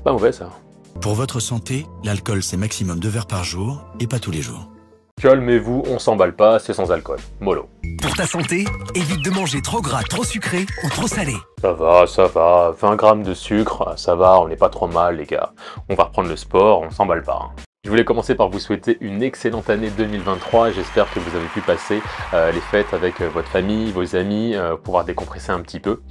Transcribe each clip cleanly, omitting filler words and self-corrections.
C'est pas mauvais ça. Pour votre santé, l'alcool c'est maximum 2 verres par jour et pas tous les jours. Calmez-vous, on s'emballe pas, c'est sans alcool. Mollo. Pour ta santé, évite de manger trop gras, trop sucré ou trop salé. Ça va, 20 grammes de sucre, ça va, on n'est pas trop mal les gars. On va reprendre le sport, on s'emballe pas. Je voulais commencer par vous souhaiter une excellente année 2023. J'espère que vous avez pu passer les fêtes avec votre famille, vos amis, pouvoir décompresser un petit peu.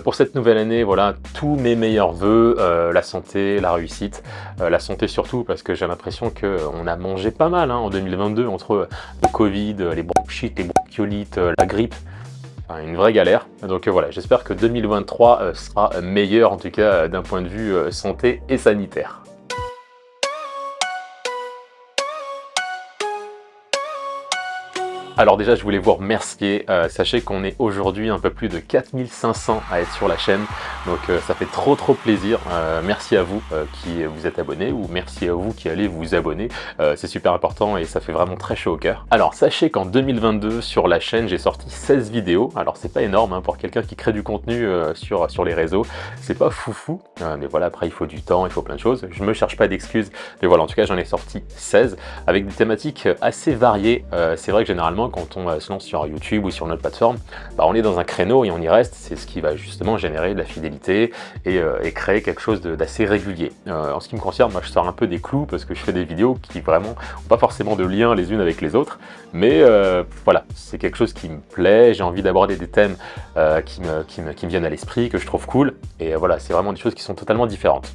Pour cette nouvelle année, voilà, tous mes meilleurs vœux, la santé, la réussite, la santé surtout parce que j'ai l'impression qu'on a mangé pas mal en 2022 entre le Covid, les bronchites, les bronchiolites, la grippe. Une vraie galère. Donc voilà, j'espère que 2023 sera meilleur en tout cas d'un point de vue santé et sanitaire. Alors déjà, je voulais vous remercier. Sachez qu'on est aujourd'hui un peu plus de 4500 à être sur la chaîne. Donc ça fait trop plaisir. Merci à vous qui vous êtes abonnés ou merci à vous qui allez vous abonner. C'est super important et ça fait vraiment très chaud au cœur. Alors sachez qu'en 2022 sur la chaîne, j'ai sorti 16 vidéos. Alors c'est pas énorme pour quelqu'un qui crée du contenu sur les réseaux. C'est pas foufou. Mais voilà, après il faut du temps, il faut plein de choses. Je me cherche pas d'excuses. Mais voilà, en tout cas j'en ai sorti 16 avec des thématiques assez variées. C'est vrai que généralement quand on se lance sur YouTube ou sur notre plateforme, on est dans un créneau et on y reste, c'est ce qui va justement générer de la fidélité et créer quelque chose d'assez régulier. En ce qui me concerne, moi je sors un peu des clous parce que je fais des vidéos qui vraiment n'ont pas forcément de lien les unes avec les autres, mais voilà, c'est quelque chose qui me plaît, j'ai envie d'aborder des thèmes qui me viennent à l'esprit, que je trouve cool, et voilà, c'est vraiment des choses qui sont totalement différentes.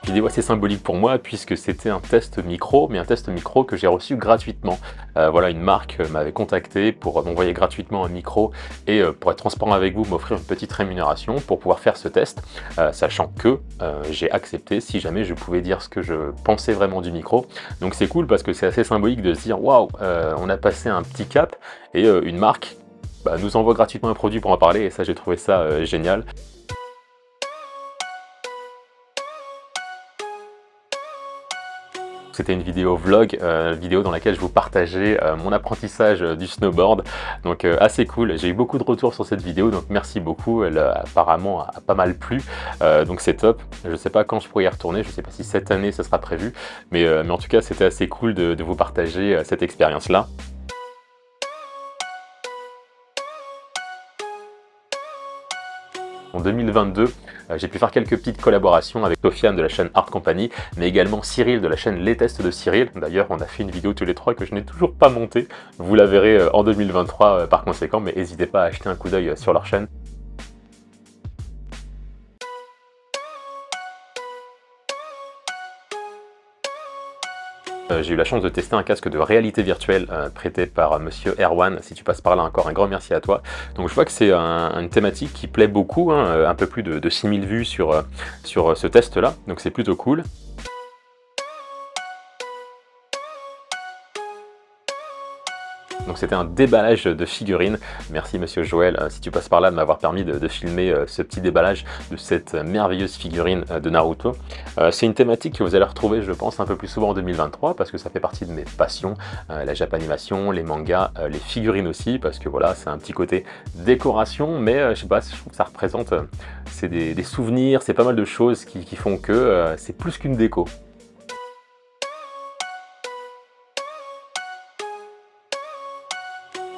Vidéo assez symbolique pour moi puisque c'était un test micro, mais un test micro que j'ai reçu gratuitement. Voilà, une marque m'avait contacté pour m'envoyer gratuitement un micro et pour être transparent avec vous, m'offrir une petite rémunération pour pouvoir faire ce test, sachant que j'ai accepté si jamais je pouvais dire ce que je pensais vraiment du micro. Donc c'est cool parce que c'est assez symbolique de se dire waouh, on a passé un petit cap et une marque nous envoie gratuitement un produit pour en parler et ça j'ai trouvé ça génial. C'était une vidéo vlog, vidéo dans laquelle je vous partageais mon apprentissage du snowboard, donc assez cool. J'ai eu beaucoup de retours sur cette vidéo, donc merci beaucoup. Elle apparemment a pas mal plu, donc c'est top. Je sais pas quand je pourrai y retourner, je sais pas si cette année ça sera prévu, mais en tout cas c'était assez cool de vous partager cette expérience-là. En 2022, j'ai pu faire quelques petites collaborations avec Sofiane de la chaîne Art Company, mais également Cyril de la chaîne Les Tests de Cyril. D'ailleurs, on a fait une vidéo tous les trois que je n'ai toujours pas montée. Vous la verrez en 2023 par conséquent, mais n'hésitez pas à acheter un coup d'œil sur leur chaîne. J'ai eu la chance de tester un casque de réalité virtuelle prêté par monsieur Erwan. Si tu passes par là, encore un grand merci à toi. Donc je vois que c'est une thématique qui plaît beaucoup, un peu plus de 6000 vues sur ce test là, donc c'est plutôt cool. Donc c'était un déballage de figurines. Merci monsieur Joël, si tu passes par là, de m'avoir permis de filmer ce petit déballage de cette merveilleuse figurine de Naruto. C'est une thématique que vous allez retrouver, je pense, un peu plus souvent en 2023 parce que ça fait partie de mes passions. La japanimation, les mangas, les figurines aussi, parce que voilà, c'est un petit côté décoration, mais je sais pas, je trouve que ça représente, c'est des souvenirs, c'est pas mal de choses qui font que c'est plus qu'une déco.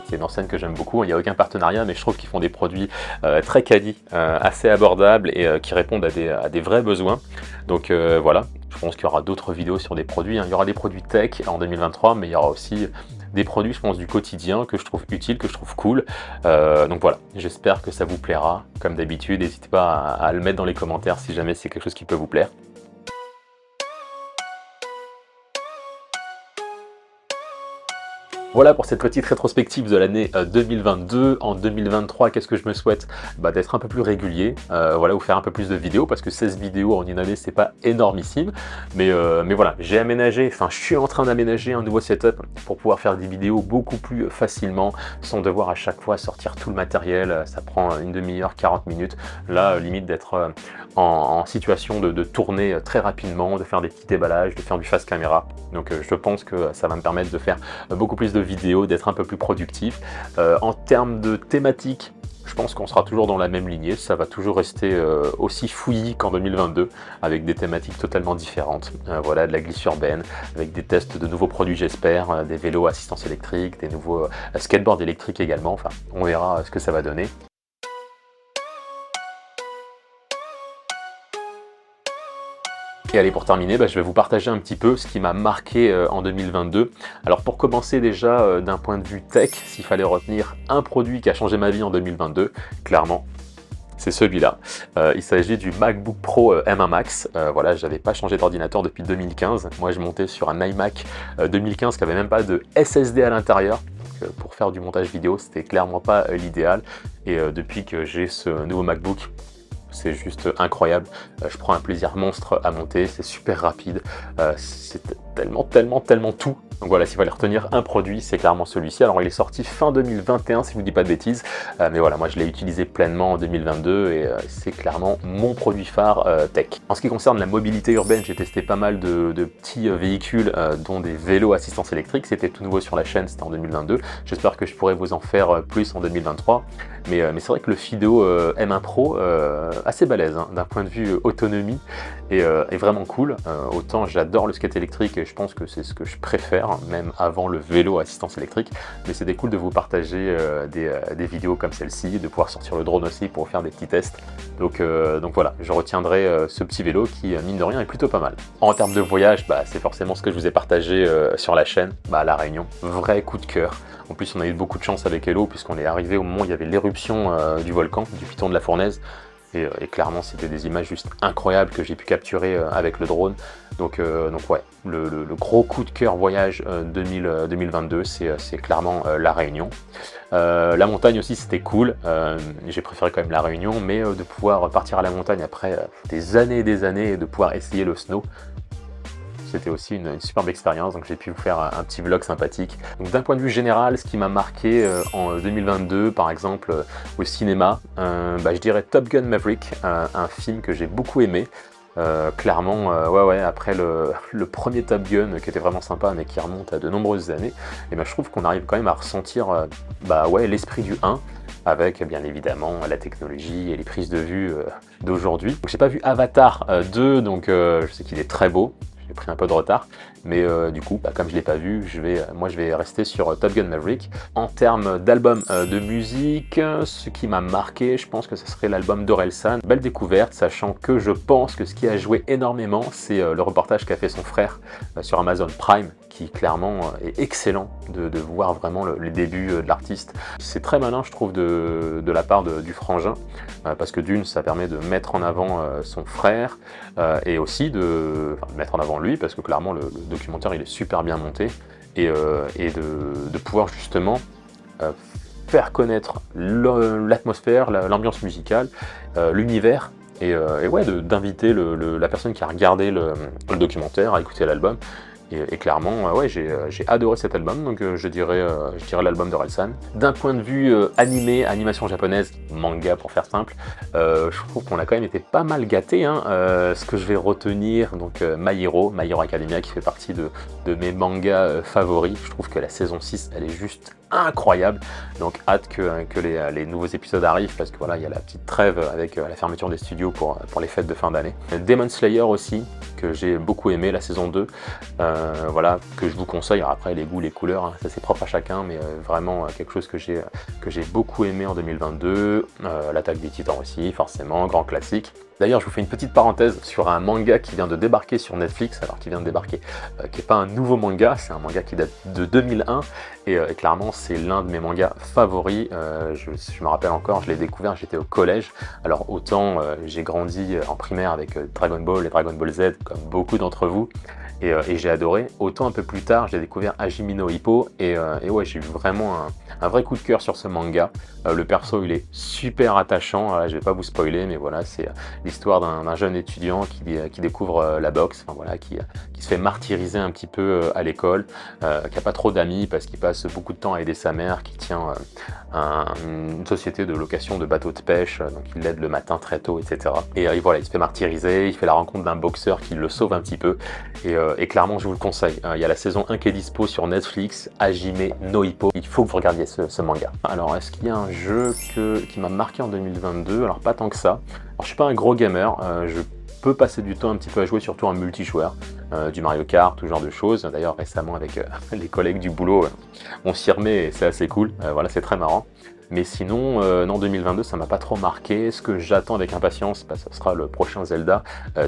C'est une enseigne que j'aime beaucoup, il n'y a aucun partenariat, mais je trouve qu'ils font des produits très quali, assez abordables et qui répondent à des vrais besoins. Donc voilà, je pense qu'il y aura d'autres vidéos sur des produits. Il y aura des produits tech en 2023, mais il y aura aussi des produits, je pense, du quotidien que je trouve utiles, que je trouve cool. Donc voilà, j'espère que ça vous plaira. Comme d'habitude, n'hésitez pas à le mettre dans les commentaires si jamais c'est quelque chose qui peut vous plaire. Voilà pour cette petite rétrospective de l'année 2022. En 2023, qu'est-ce que je me souhaite? D'être un peu plus régulier, voilà, ou faire un peu plus de vidéos, parce que 16 vidéos en une année, c'est pas énormissime. Mais voilà, j'ai aménagé, enfin je suis en train d'aménager un nouveau setup pour pouvoir faire des vidéos beaucoup plus facilement, sans devoir à chaque fois sortir tout le matériel. Ça prend une demi-heure, 40 minutes. Là, limite d'être en situation de tourner très rapidement, de faire des petits déballages, de faire du face caméra. Donc je pense que ça va me permettre de faire beaucoup plus de vidéo, d'être un peu plus productif. En termes de thématique, je pense qu'on sera toujours dans la même lignée, ça va toujours rester aussi fouillis qu'en 2022, avec des thématiques totalement différentes. Voilà, de la glisse urbaine, avec des tests de nouveaux produits j'espère, des vélos à assistance électrique, des nouveaux skateboards électriques également, enfin on verra ce que ça va donner. Et allez, pour terminer, je vais vous partager un petit peu ce qui m'a marqué en 2022. Alors pour commencer déjà, d'un point de vue tech, s'il fallait retenir un produit qui a changé ma vie en 2022, clairement, c'est celui-là. Il s'agit du MacBook Pro M1 Max. Voilà, j'avais pas changé d'ordinateur depuis 2015. Moi, je montais sur un iMac 2015 qui avait même pas de SSD à l'intérieur. Pour faire du montage vidéo, c'était clairement pas l'idéal. Et depuis que j'ai ce nouveau MacBook, c'est juste incroyable. Je prends un plaisir monstre à monter, c'est super rapide, c'est tellement tout. Donc voilà, s'il fallait retenir un produit, c'est clairement celui-ci. Alors il est sorti fin 2021 si je ne vous dis pas de bêtises, mais voilà, moi je l'ai utilisé pleinement en 2022 et c'est clairement mon produit phare tech. En ce qui concerne la mobilité urbaine, j'ai testé pas mal de petits véhicules, dont des vélos assistance électrique. C'était tout nouveau sur la chaîne, c'était en 2022. J'espère que je pourrai vous en faire plus en 2023. Mais c'est vrai que le Fido M1 Pro, assez balèze hein, d'un point de vue autonomie, est vraiment cool. Autant j'adore le skate électrique et je pense que c'est ce que je préfère, même avant le vélo à assistance électrique. Mais c'était cool de vous partager des vidéos comme celle-ci, de pouvoir sortir le drone aussi pour faire des petits tests. Donc voilà, je retiendrai ce petit vélo qui, mine de rien, est plutôt pas mal. En termes de voyage, c'est forcément ce que je vous ai partagé sur la chaîne, La Réunion. Vrai coup de cœur. En plus, on a eu beaucoup de chance avec Hello puisqu'on est arrivé au moment où il y avait l'éruption du volcan, du piton de la Fournaise. Et clairement, c'était des images juste incroyables que j'ai pu capturer avec le drone. Donc ouais, le gros coup de cœur voyage 2022, c'est clairement La Réunion. La montagne aussi, c'était cool. J'ai préféré quand même La Réunion, mais de pouvoir partir à la montagne après des années et des années et de pouvoir essayer le snow, c'était aussi une superbe expérience, donc j'ai pu vous faire un petit vlog sympathique. Donc d'un point de vue général, ce qui m'a marqué en 2022, par exemple au cinéma, je dirais Top Gun Maverick, un film que j'ai beaucoup aimé. Clairement, ouais, après le premier Top Gun qui était vraiment sympa mais qui remonte à de nombreuses années, et je trouve qu'on arrive quand même à ressentir l'esprit du 1, avec bien évidemment la technologie et les prises de vue d'aujourd'hui. J'ai pas vu Avatar 2, donc je sais qu'il est très beau. J'ai pris un peu de retard, mais du coup, comme je ne l'ai pas vu, moi je vais rester sur Top Gun Maverick. En termes d'album de musique, ce qui m'a marqué, je pense que ce serait l'album d'Orelsan. Belle découverte, sachant que je pense que ce qui a joué énormément, c'est le reportage qu'a fait son frère sur Amazon Prime, qui clairement est excellent de voir vraiment les débuts de l'artiste. C'est très malin, je trouve, de la part du frangin, parce que d'une, ça permet de mettre en avant son frère, et aussi de mettre en avant lui, parce que clairement le documentaire il est super bien monté, et de pouvoir justement faire connaître l'atmosphère, l'ambiance musicale, l'univers, et ouais, d'inviter la personne qui a regardé le documentaire à écouter l'album. Et clairement, ouais, j'ai adoré cet album, donc je dirais l'album d'Orelsan. D'un point de vue animation japonaise, manga pour faire simple, je trouve qu'on a quand même été pas mal gâtés. Ce que je vais retenir, donc My Hero Academia, qui fait partie de mes mangas favoris. Je trouve que la saison 6, elle est juste incroyable, donc hâte que les nouveaux épisodes arrivent, parce que voilà, il y a la petite trêve avec la fermeture des studios pour les fêtes de fin d'année. Demon Slayer aussi, que j'ai beaucoup aimé, la saison 2, voilà, que je vous conseille. Alors après, les goûts, les couleurs, ça c'est propre à chacun, mais vraiment quelque chose que j'ai beaucoup aimé en 2022. L'attaque des Titans aussi, forcément, grand classique. D'ailleurs, je vous fais une petite parenthèse sur un manga qui vient de débarquer sur Netflix, alors qui vient de débarquer, qui n'est pas un nouveau manga, c'est un manga qui date de 2001, et clairement c'est l'un de mes mangas favoris. Je me rappelle encore, je l'ai découvert, j'étais au collège. Alors autant j'ai grandi en primaire avec Dragon Ball et Dragon Ball Z, comme beaucoup d'entre vous, et j'ai adoré. Autant un peu plus tard, j'ai découvert Hajime no Ippo, et ouais, j'ai eu vraiment un vrai coup de cœur sur ce manga. Le perso, il est super attachant. Je vais pas vous spoiler, mais voilà, c'est l'histoire d'un jeune étudiant qui découvre la boxe, enfin, voilà, qui se fait martyriser un petit peu à l'école, qui n'a pas trop d'amis parce qu'il passe beaucoup de temps à aider sa mère, qui tient une société de location de bateaux de pêche, donc il l'aide le matin très tôt, etc. Et voilà, il se fait martyriser, il fait la rencontre d'un boxeur qui le sauve un petit peu, et et clairement je vous le conseille. Il y a la saison 1 qui est dispo sur Netflix, Hajime no Ippo. Il faut que vous regardiez ce manga. Alors est-ce qu'il y a un jeu qui m'a marqué en 2022? Alors pas tant que ça. Alors je suis pas un gros gamer, je peux passer du temps un petit peu à jouer, surtout en multijoueur, du Mario Kart, tout genre de choses. D'ailleurs récemment avec les collègues du boulot, on s'y remet et c'est assez cool, voilà, c'est très marrant. Mais sinon, non, 2022, ça m'a pas trop marqué. Ce que j'attends avec impatience, bah, ce sera le prochain Zelda,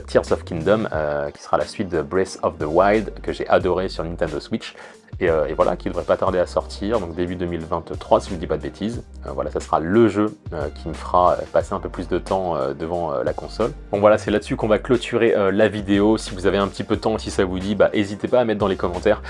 Tears of Kingdom, qui sera la suite de Breath of the Wild, que j'ai adoré sur Nintendo Switch. Et voilà, qui devrait pas tarder à sortir, donc début 2023, si je ne dis pas de bêtises. Voilà, ça sera le jeu qui me fera passer un peu plus de temps devant la console. Bon voilà, c'est là-dessus qu'on va clôturer la vidéo. Si vous avez un petit peu de temps, si ça vous dit, bah, n'hésitez pas à mettre dans les commentaires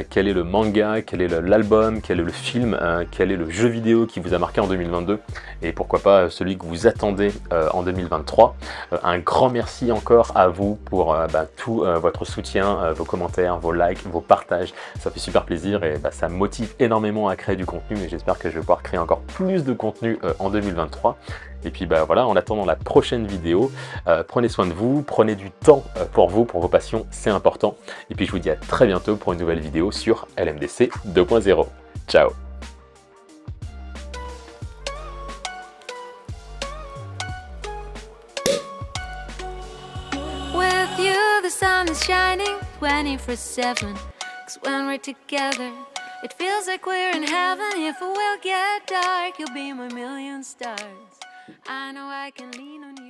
quel est le manga, quel est l'album, quel est le film, quel est le jeu vidéo qui vous a marqué en 2022, et pourquoi pas celui que vous attendez en 2023. Un grand merci encore à vous pour tout votre soutien, vos commentaires, vos likes, vos partages. Ça fait super plaisir et ça me motive énormément à créer du contenu, et j'espère que je vais pouvoir créer encore plus de contenu en 2023. Et puis voilà, en attendant la prochaine vidéo, prenez soin de vous, prenez du temps pour vous, pour vos passions, c'est important. Et puis je vous dis à très bientôt pour une nouvelle vidéo sur LMDC 2.0. Ciao! With you, the sun is shining 24/7. 'Cause when we're together, it feels like we're in heaven. If it will get dark, you'll be my million stars. I know I can lean on you.